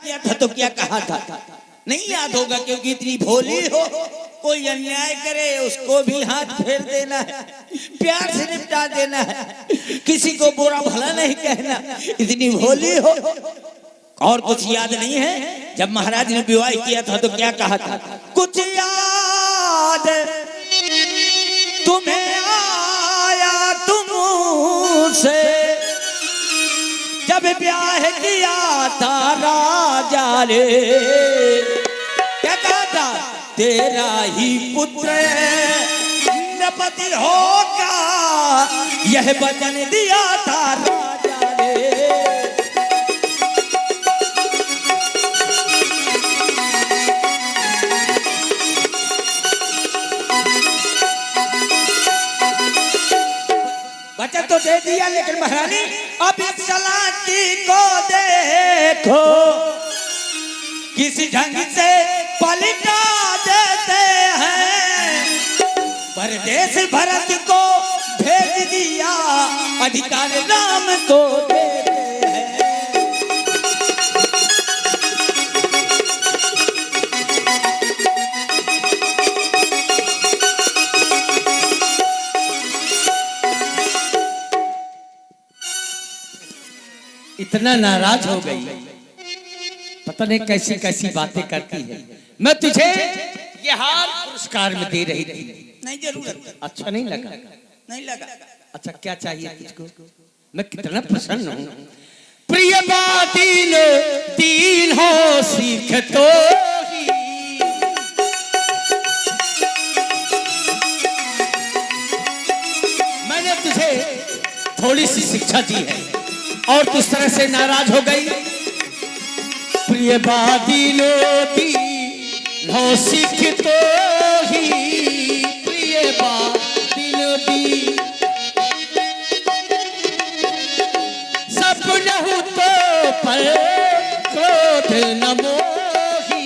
किया था तो क्या कहा था? नहीं याद होगा क्योंकि इतनी भोली हो। कोई अन्याय करे उसको भी हाथ फेर देना है, प्यार से निपटा देना है, किसी को बुरा भला नहीं कहना, इतनी भोली हो। और कुछ याद नहीं है? जब महाराज ने विवाह किया था तो क्या कहा था? कुछ याद तुम्हें आया तुमसे जब ब्याह किया था राजा रे। क्या कहा था? तेरा ही पुत्र नपति होगा यह वचन दिया था राजा रे। वचन तो दे दिया लेकिन महारानी अब इस चालाकी को देखो, किसी ढंग से पलटा देते हैं। परदेश भरत को भेज दिया, अधिकार राम को देते हैं। इतना नाराज हो गई, पता नहीं कैसी कैसी बातें करती है। मैं तुझे ये हार पुरस्कार में दे रही थी। नहीं जरूरत। अच्छा नहीं लगा? नहीं लगा। अच्छा क्या चाहिए तुझको? मैं कितना प्रसन्न हूँ। प्रिय बातिल तीन हो सीख तो ही। मैंने तुझे थोड़ी सी शिक्षा दी है और तू इस तरह से नाराज हो गई। प्रिय बादिलो दी नो सीख तो ही, प्रिय बादिलो दी सपना हो तो पर क्रोध न मोही।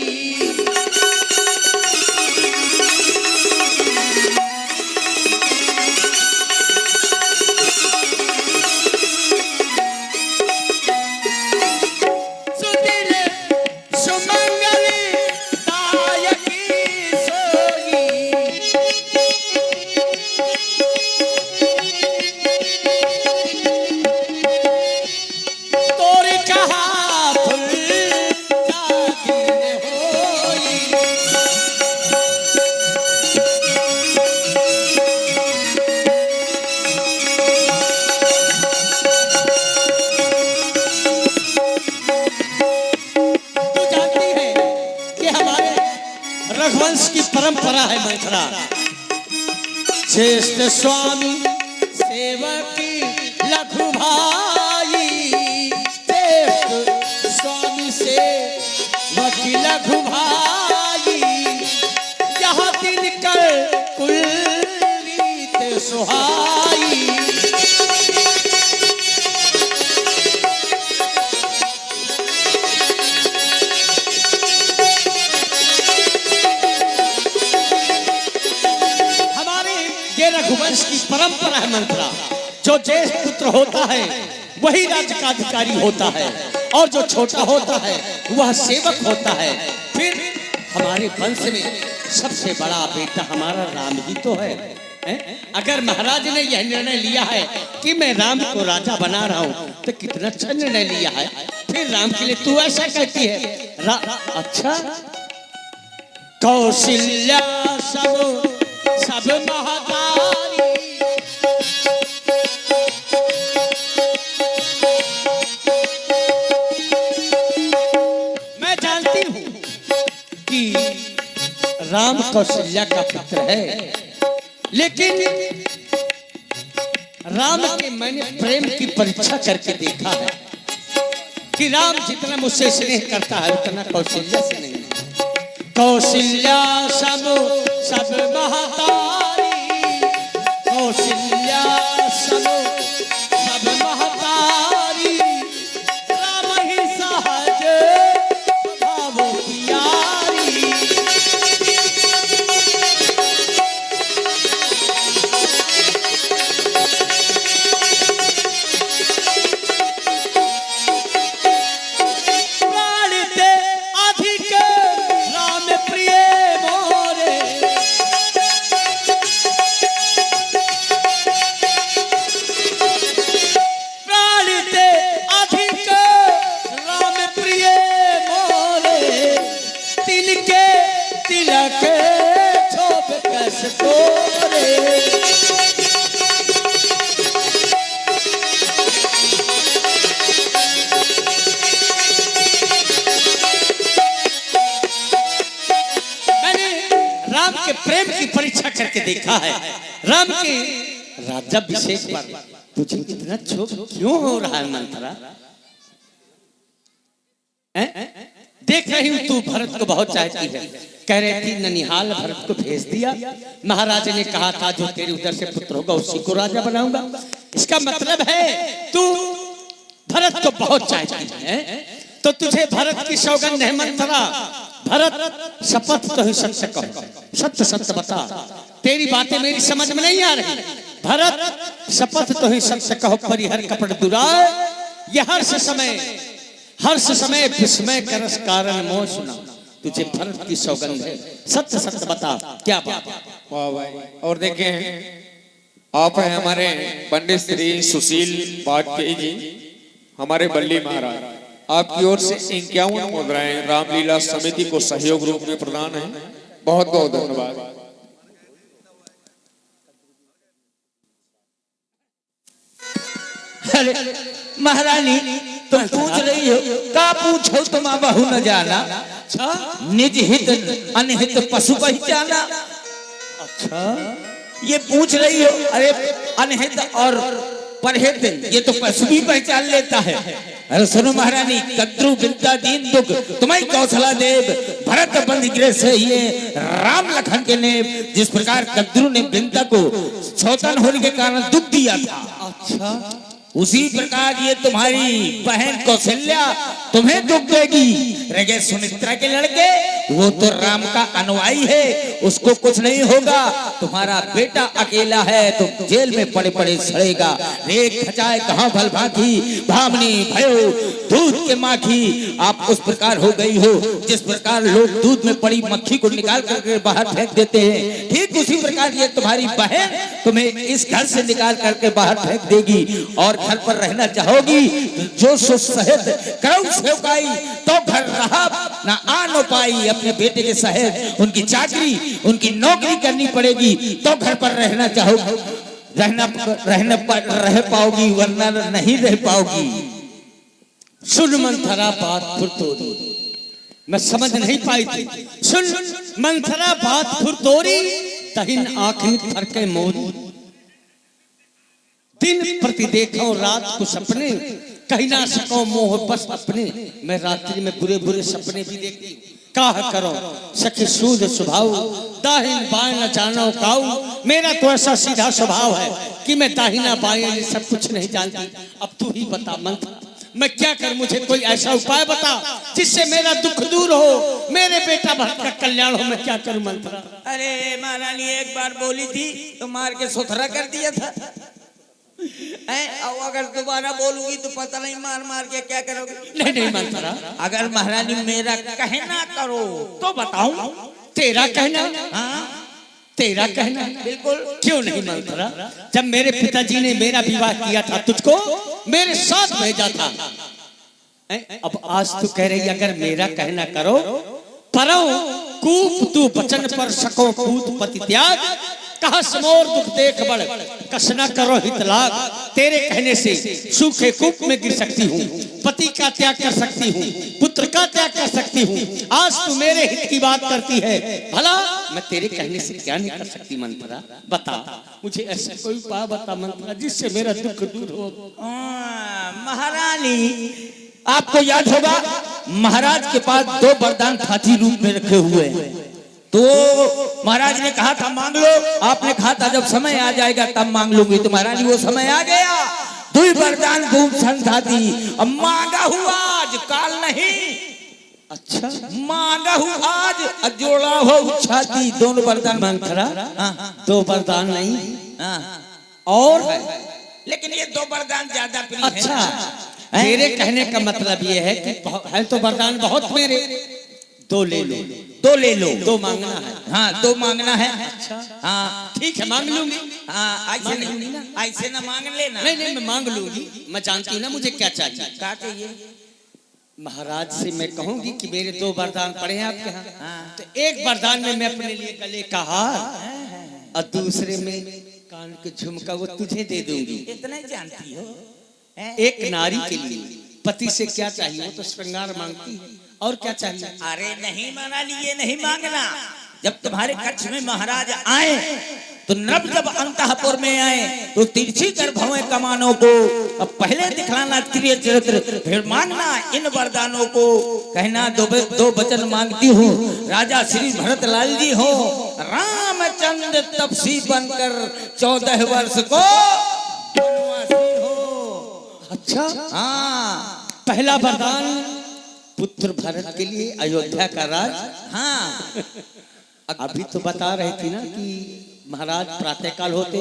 रघुवंश की परंपरा है मैथरा। श्रेष्ठ स्वामी सेवकी लघु भाई, श्रेष्ठ स्वामी सेवकी लघु भाई, यहाँ दिन कर कुल रीत सुहाई। रघुवंश की परंपरा है मंत्रा। जो ज्येष्ठ पुत्र होता है वही राज्य का अधिकारी होता है और जो छोटा होता है वह सेवक होता है। फिर हमारे वंश में सबसे बड़ा बेटा हमारा राम ही तो है, अगर महाराज ने यह निर्णय लिया है कि मैं राम को राजा बना रहा हूँ तो कितना अच्छा निर्णय लिया है। फिर राम के लिए तू ऐसा कहती है? अच्छा, कौशल्या सब महतारी, मैं जानती हूँ कि राम कौशल्या का पुत्र है, लेकिन राम के मैंने प्रेम की परीक्षा करके देखा है कि राम जितना मुझसे स्नेह करता है उतना कौशल्या से नहीं। कौशल्या सब महतारी, कौशल्या सब महतारी, राम ही सहज भाव प्यारी। प्राण दे के प्रेम की परीक्षा करके देखा है। राम के राज्याभिषेक पर तुझे इतना क्षोभ क्यों हो रहा है मंथरा? देख रही हूं तू भरत को बहुत चाहती है। कह रही थी ननिहाल भरत को भेज दिया। महाराज ने कहा था जो तेरे उधर से पुत्र होगा उसी को राजा बनाऊंगा। इसका मतलब है तू भरत को बहुत चाहती है। तो तुझे भरत की सौगंध है मंथरा। भरत शपथ तो ही सत्य कहो, सत्य सत्य बता। तेरी बातें मेरी समझ में नहीं आ रही। भरत शपथ तो ही सत्य कहो, परिहर कपट दुराय। यह हर्ष समय विस्मय करस कारण मोह सुना। तुझे भरत की सौगंध है, सत्य सत्य बता क्या बात? वाह भाई। और देखें आप हैं हमारे पंडित श्री सुशील वाजपेयी जी, हमारे बल्ली महाराज। आपकी ओर से 51 मुद्राएं रामलीला समिति को सहयोग रूप में प्रदान है। बहुत बहुत धन्यवाद। अरे महारानी तुम पूछ रही हो, का पूछो तुम बहु न जाना। निज हित अनहित पशु पहचाना। अच्छा ये पूछ रही हो। अरे अनहित और परहित ये तो पशु भी पहचान लेता है। अरे सुनो महारानी, कद्रु विद्या दीन दुख तुम्हारी कौशला देव भरत बंद गृह से ये राम लखन के ने जिस प्रकार कद्रु ने वृंदा को सौतन होने के कारण दुख दिया था। अच्छा उसी प्रकार ये तुम्हारी बहन कौशल्या तुम्हें दुख देगी। रगे सुमित्रा के लड़के वो तो राम का अनुयायी है, उसको कुछ नहीं होगा। तुम्हारा बेटा अकेला है तो जेल में पड़े पड़े सड़ेगा। रेख खचाए कहाँ भल भागी, भामनी भयो दूध के माखी। आप उस प्रकार हो गई हो जिस प्रकार लोग दूध में पड़ी मक्खी को निकाल करके बाहर फेंक देते हैं, ठीक उसी प्रकार ये तुम्हारी बहन तुम्हें इस घर से निकाल करके बाहर फेंक देगी। और घर पर रहना चाहोगी जो सो सहित करो सेवकाई तो घर रहा ना आनो पाई। अपने बेटे के सहित उनकी चाकरी उनकी नौकरी करनी पड़ेगी तो घर पर रहना चाहोगी, रह पाओगी, वरना नहीं रह पाओगी। सुन मंथरा बात फुरतोरी, मैं समझ नहीं पाई थी। सुन मंथरा बात फुरतोरी, तहिन आखिर फरके मोरी। दिन प्रति देखो रात को सपने, कहीं ना सको मोह बस अपने। मैं रात्रि में बुरे बुरे सपने भी देखती हूँ। काह करो सखी सूद स्वभाव, दाहिन बाएं न जानो काऊ। मेरा तो ऐसा सीधा स्वभाव है कि मैं दाहिना बाएं ये सब कुछ नहीं जानती। अब तू ही बता मंथरा, मैं क्या कर? मुझे कोई ऐसा उपाय बता जिससे मेरा दुख दूर हो, मेरे बेटा भरत का कल्याण हो। मैं क्या करूं मंथरा? अरे महारानी एक बार बोली थी तो मार के सुथरा कर दिया था। अगर दोबारा बोलूंगी तो पता नहीं मार मार के क्या करोगे। नहीं नहीं मंथरा, अगर महारानी मेरा कहना करो तो बताऊं। तेरा कहना? हाँ तेरा कहना बिल्कुल। क्यों नहीं मंथरा? जब मेरे पिताजी ने मेरा विवाह किया था तुझको मेरे साथ भेजा था। अब आज तू कह रही अगर मेरा कहना करो। परो कूप तू बचन पर सको कूद पति त्याग। कहा समोर दुख देख बढ़ कसना करो हितलाग। तेरे कहने से सूखे कूप में गिर सकती हूँ, पति का त्याग कर सकती हूँ, पुत्र का त्याग कर सकती हूँ। आज तू मेरे हित की बात करती है, भला मैं तेरे कहने से क्या नहीं कर सकती मंथरा? बता मुझे ऐसा कोई उपाय बता मंथरा जिससे मेरा दुख दूर हो। महारानी आपको याद होगा महाराज के पास 2 वरदान खाती रूप में रखे हुए हैं। तो महाराज ने कहा था मांग लो, आपने कहा था जब समय आ जाएगा तब मांग लूंगी। तो महारानी वो समय आ गया, 2 वरदान धूप संधाती। अब मांगा हुआ आज काल नहीं। अच्छा मांगा हूँ आज जोड़ा हो छाती। दोनों वरदान मंथरा 2 वरदान नहीं और लेकिन ये 2 वरदान ज्यादा प्रिय है। अच्छा तेरे कहने का मतलब ये है कि है तो वरदान बहुत मेरे, 2 ले लो। 2 ले लो। 2 मांगना है। हाँ 2 मांगना है। अच्छा हाँ ठीक है मांग लूंगी। हाँ ऐसे ना मांग लेना। नहीं नहीं मैं मांग लूंगी। मैं जानती हूँ ना मुझे क्या चाहिए। क्या चाहिए? महाराज से मैं कहूंगी कि मेरे 2 वरदान पड़े हैं आपके यहाँ। तो एक वरदान में मैं अपने लिए गले का हार और दूसरे में कान के झुमका वो तुझे दे दूंगी। इतना ही जानती हो? एक नारी के लिए पति से क्या चाहिए? वो तो श्रृंगार मांगती है, और क्या चाहिए? अरे नहीं महारानी ये नहीं मांगना। जब तुम्हारे कक्ष में महाराज आए तो नब जब अंतःपुर में आए तो तिरछी कर भवें कमानों को। अब पहले दिखलाना त्रिय चरित्र, फिर मांगना इन वरदानों को। कहना दो वचन मांगती हूँ, राजा श्री भरत लाल जी हो, रामचंद्र तपसी बनकर 14 वर्ष को वनवासी हो। अच्छा, हाँ पहला वरदान पुत्र भरत के लिए अयोध्या का राज। हाँ अभी तो बता रही थी ना कि महाराज प्रातःकाल होते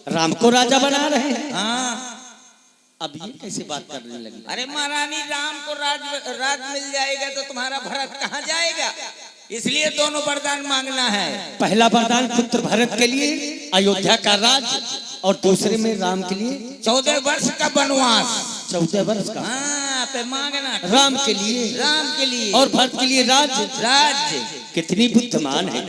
राम को राजा बना रहे हैं। हाँ अब ये कैसे बात करने लगी? अरे महारानी राम को राज मिल जाएगा तो तुम्हारा भरत कहाँ जाएगा, इसलिए दोनों वरदान मांगना है। पहला वरदान पुत्र भरत के लिए अयोध्या का राज और दूसरे में राम के लिए 14 वर्ष का वनवास। 14 वर्ष का। हाँ पे मांगना राम के लिए, राम के लिए और भरत के लिए राज। राज्य। कितनी बुद्धिमान है।